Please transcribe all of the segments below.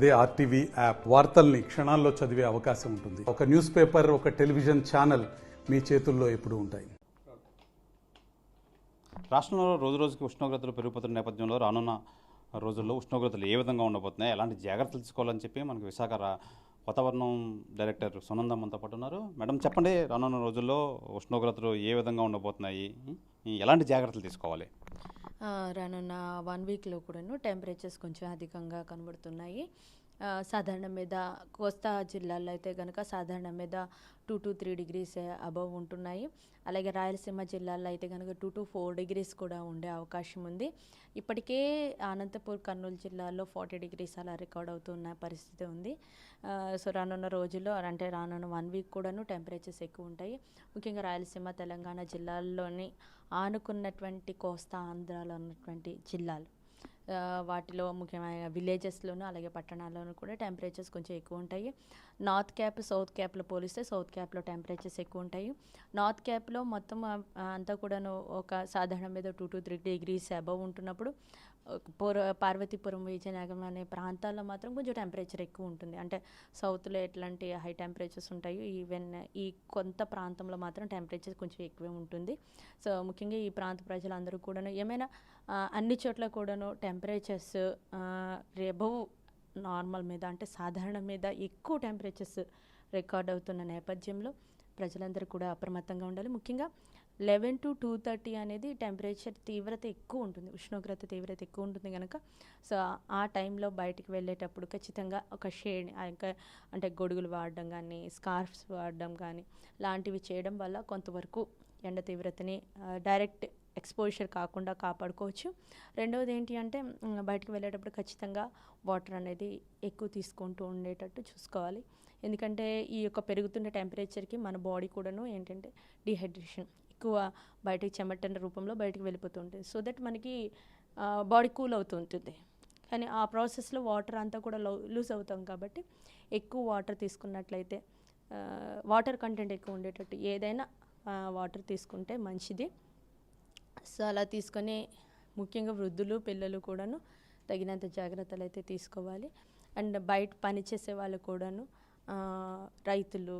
అదే RTV app వార్తల్ని క్షణాల్లో చదివే అవకాశం ఉంటుంది. ఒక న్యూస్ పేపర్, ఒక టెలివిజన్ ఛానల్ మీ చేతుల్లో ఎప్పుడూ ఉంటాయి. రాష్ట్రంలో రోజు రోజుకి ఉష్ణోగ్రతలు పెరిగిపోతున్న నేపథ్యంలో రానున్న రోజుల్లో ఉష్ణోగ్రతలు ఏ విధంగా ఉండబోతున్నాయి, ఎలాంటి జాగ్రత్తలు తీసుకోవాలని చెప్పి మనకు విశాఖ వాతావరణం డైరెక్టర్ సునంద మనతో పాటు ఉన్నారు. మేడం చెప్పండి, రానున్న రోజుల్లో ఉష్ణోగ్రతలు ఏ విధంగా ఉండబోతున్నాయి, ఎలాంటి జాగ్రత్తలు తీసుకోవాలి? రానున్న 1 వీక్లో కూడాను టెంపరేచర్స్ కొంచెం అధికంగా కనబడుతున్నాయి. సాధారణం మీద కోస్తా జిల్లాల్లో అయితే కనుక సాధారణం మీద 2 to 3 degrees అబవ్ ఉంటున్నాయి. అలాగే రాయలసీమ జిల్లాల్లో అయితే కనుక 2 to 4 degrees కూడా ఉండే అవకాశం ఉంది. ఇప్పటికే అనంతపూర్, కర్నూలు జిల్లాల్లో 40 degrees అలా రికార్డ్ అవుతున్న పరిస్థితి ఉంది. సో రానున్న రోజుల్లో అంటే రానున్న 1 వీక్ కూడాను టెంపరేచర్స్ ఎక్కువ ఉంటాయి. ముఖ్యంగా రాయలసీమ, తెలంగాణ జిల్లాల్లోని ఆనుకున్నటువంటి కోస్తా ఆంధ్రాలో ఉన్నటువంటి జిల్లాలు, వాటిలో ముఖ్యమైన విలేజెస్లోనూ అలాగే పట్టణాల్లోనూ కూడా టెంపరేచర్స్ కొంచెం ఎక్కువ ఉంటాయి. నార్త్ క్యాప్, సౌత్ క్యాప్లో పోలిస్తే సౌత్ క్యాప్లో టెంపరేచర్స్ ఎక్కువ ఉంటాయి. నార్త్ క్యాప్లో మొత్తం అంతా కూడాను ఒక సాధారణ మీద 2 to 3 degrees అబవ్ ఉంటున్నప్పుడు పార్వతీపురం, విజయనగరం అనే ప్రాంతాల్లో మాత్రం కొంచెం టెంపరేచర్ ఎక్కువ ఉంటుంది. అంటే సౌత్లో ఎట్లాంటి హై టెంపరేచర్స్ ఉంటాయో ఈవెన్ ఈ కొంత ప్రాంతంలో మాత్రం టెంపరేచర్ కొంచెం ఎక్కువే ఉంటుంది. సో ముఖ్యంగా ఈ ప్రాంత ప్రజలందరూ కూడాను ఏమైనా అన్ని చోట్ల కూడాను టెంపరేచర్స్ అబవ్ నార్మల్ మీద అంటే సాధారణ మీద ఎక్కువ టెంపరేచర్స్ రికార్డ్ అవుతున్న నేపథ్యంలో ప్రజలందరూ కూడా అప్రమత్తంగా ఉండాలి. ముఖ్యంగా 11 to 2:30 అనేది టెంపరేచర్ తీవ్రత ఎక్కువ ఉంటుంది, ఉష్ణోగ్రత తీవ్రత ఎక్కువ ఉంటుంది కనుక సో ఆ టైంలో బయటికి వెళ్ళేటప్పుడు ఖచ్చితంగా ఒక షేడ్ అంటే గొడుగులు వాడడం కానీ, స్కార్ఫ్స్ వాడడం కానీ లాంటివి చేయడం వల్ల కొంతవరకు ఎండ తీవ్రతని డైరెక్ట్ ఎక్స్పోజర్ కాకుండా కాపాడుకోవచ్చు. రెండవది ఏంటి అంటే బయటకు వెళ్ళేటప్పుడు ఖచ్చితంగా వాటర్ అనేది ఎక్కువ తీసుకుంటూ ఉండేటట్టు చూసుకోవాలి. ఎందుకంటే ఈ యొక్క పెరుగుతున్న టెంపరేచర్కి మన బాడీ కూడాను ఏంటంటే డిహైడ్రేషన్ ఎక్కువ బయటకు చెమటన రూపంలో బయటకు వెళ్ళిపోతూ ఉంటుంది. సో దట్ మనకి బాడీ కూల్ అవుతూ ఉంటుంది. కానీ ఆ ప్రాసెస్లో వాటర్ అంతా కూడా లూజ్ అవుతాం కాబట్టి ఎక్కువ వాటర్ తీసుకున్నట్లయితే వాటర్ కంటెంట్ ఎక్కువ ఉండేటట్టు ఏదైనా వాటర్ తీసుకుంటే మంచిది. సో అలా తీసుకొని ముఖ్యంగా వృద్ధులు, పిల్లలు కూడాను తగినంత జాగ్రత్తలు అయితే తీసుకోవాలి. అండ్ బయట పనిచేసే వాళ్ళు కూడాను, రైతులు,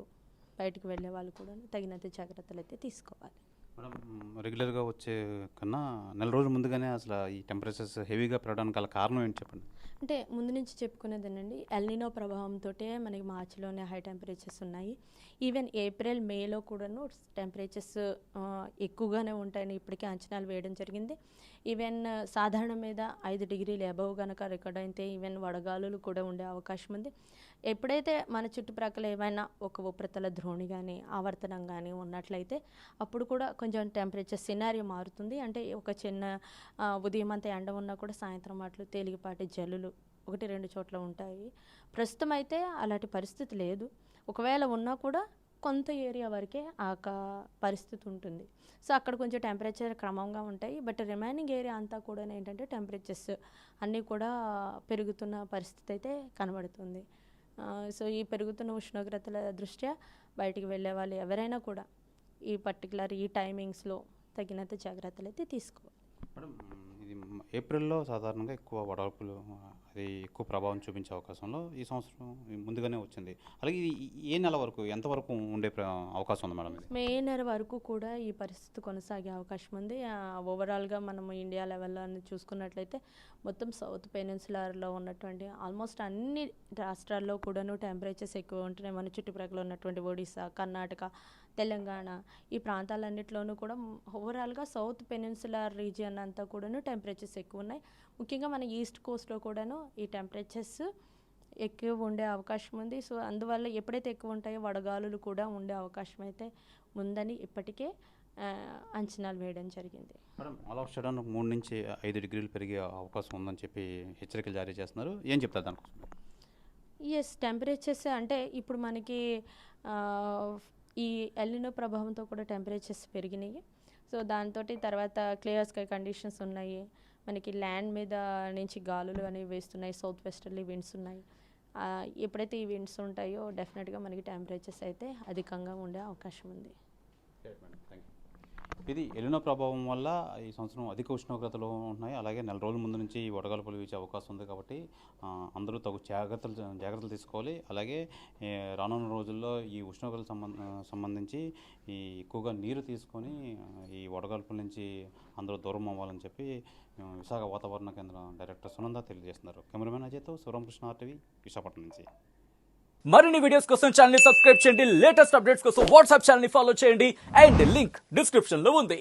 బయటకు వెళ్ళే వాళ్ళు కూడాను తగినంత జాగ్రత్తలు అయితే తీసుకోవాలి. మేడం, రెగ్యులర్గా వచ్చే కన్నా నెల రోజుల ముందుగానే అసలు ఈ టెంపరేచర్స్ హెవీగా పెరగడానికి గల కారణం ఏంటి చెప్పండి? అంటే ముందు నుంచి చెప్పుకునేదేనండి, ఎల్నినో ప్రభావంతో మనకి మార్చిలోనే హై టెంపరేచర్స్ ఉన్నాయి. ఈవెన్ ఏప్రిల్, మేలో కూడాను టెంపరేచర్స్ ఎక్కువగానే ఉంటాయని ఇప్పటికే అంచనాలు వేయడం జరిగింది. ఈవెన్ సాధారణ మీద 5 degrees అబవ్ కనుక రికార్డ్ అయితే ఈవెన్ వడగాలులు కూడా ఉండే అవకాశం ఉంది. ఎప్పుడైతే మన చుట్టుప్రక్కల ఏమైనా ఒక ఉపరితల ద్రోణి కానీ, ఆవర్తనం కానీ ఉన్నట్లయితే అప్పుడు కూడా కొంచెం టెంపరేచర్ సినారియో మారుతుంది. అంటే ఒక చిన్న ఉదయం అంతా ఎండ ఉన్నా కూడా సాయంత్రం అట్లు తేలికపాటి జల్లులు 1-2 చోట్ల ఉంటాయి. ప్రస్తుతం అయితే అలాంటి పరిస్థితి లేదు. ఒకవేళ ఉన్నా కూడా కొంత ఏరియా వరకే ఆ పరిస్థితి ఉంటుంది. సో అక్కడ కొంచెం టెంపరేచర్ క్రమంగా ఉంటాయి. బట్ రిమైనింగ్ ఏరియా అంతా కూడా ఏంటంటే టెంపరేచర్స్ అన్నీ కూడా పెరుగుతున్న పరిస్థితి అయితే కనబడుతుంది. సో ఈ పెరుగుతున్న ఉష్ణోగ్రతల దృష్ట్యా బయటికి వెళ్ళే వాళ్ళు ఎవరైనా కూడా ఈ పర్టికులర్ ఈ టైమింగ్స్లో తగినంత జాగ్రత్తలు అయితే తీసుకోవాలి. మేడం, ఇది ఏప్రిల్లో సాధారణంగా ఎక్కువ వడగాల్పులు అది ఎక్కువ ప్రభావం చూపించే అవకాశంలో ఈ సంవత్సరం ముందుగానే వచ్చింది. అలాగే ఏ నెల వరకు ఎంతవరకు ఉండే అవకాశం ఉంది మేడం? మే నెల వరకు కూడా ఈ పరిస్థితి కొనసాగే అవకాశం ఉంది. ఓవరాల్గా మనము ఇండియా లెవెల్లో చూసుకున్నట్లయితే మొత్తం సౌత్ పెనిన్సులార్లో ఉన్నటువంటి ఆల్మోస్ట్ అన్ని రాష్ట్రాల్లో కూడాను టెంపరేచర్స్ ఎక్కువ ఉంటున్నాయి. మన చుట్టుప్రక్కల ఉన్నటువంటి ఒడిశా, కర్ణాటక, తెలంగాణ ఈ ప్రాంతాలన్నింటిలోనూ కూడా ఓవరాల్గా సౌత్ పెనిన్సులార్ రీజియన్ అంతా కూడాను టెంపరేచర్స్ ఎక్కువ ఉన్నాయి. ముఖ్యంగా మన ఈస్ట్ కోస్ట్లో కూడాను ఈ టెంపరేచర్స్ ఎక్కువ ఉండే అవకాశం ఉంది. సో అందువల్ల ఎప్పుడైతే ఎక్కువ ఉంటాయో వడగాలులు కూడా ఉండే అవకాశం అయితే ఉందని ఇప్పటికే అంచనాలు వేయడం జరిగింది. మేడం, ఆల్ ఆఫ్ సడన్ 3 నుంచి 5 degrees పెరిగే అవకాశం ఉందని చెప్పి హెచ్చరికలు జారీ చేస్తున్నారు. ఏం చెప్తారు దానికోసం? ఎస్, టెంపరేచర్స్ అంటే ఇప్పుడు మనకి ఈ ఎల్నినో ప్రభావంతో కూడా టెంపరేచర్స్ పెరిగినాయి. సో దాంతో తర్వాత క్లియర్ స్కై కండిషన్స్ ఉన్నాయి. మనకి ల్యాండ్ మీద నుంచి గాలులు అనేవి వేస్తున్నాయి, సౌత్ వెస్టర్లీ విండ్స్ ఉన్నాయి. ఎప్పుడైతే ఈ విండ్స్ ఉంటాయో డెఫినెట్గా మనకి టెంపరేచర్స్ అయితే అధికంగా ఉండే అవకాశం ఉంది. ఇది ఎలినో ప్రభావం వల్ల ఈ సంవత్సరం అధిక ఉష్ణోగ్రతలు ఉన్నాయి. అలాగే నెల రోజుల ముందు నుంచి ఈ వడగాల్పులు వీచే అవకాశం ఉంది. కాబట్టి అందరూ తగు జాగ్రత్తలు తీసుకోవాలి. అలాగే రానున్న రోజుల్లో ఈ ఉష్ణోగ్రతల సంబంధించి ఈ ఎక్కువగా నీరు తీసుకొని ఈ వడగాల్పుల నుంచి అందరూ దూరం అవ్వాలని చెప్పి విశాఖ వాతావరణ కేంద్రం డైరెక్టర్ సునంద తెలియజేస్తున్నారు. కెమెరామెన్ అజయ్తో శివరామకృష్ణ RTV విశాఖపట్నం నుంచి. మరిన్ని వీడియోస్ కోసం ఛానల్ ని సబ్స్క్రైబ్ చేయండి. లేటెస్ట్ అప్డేట్స్ కోసం వాట్సాప్ ఛానల్ ని ఫాలో చేయండి. అండ్ లింక్ డిస్క్రిప్షన్ లో ఉంది.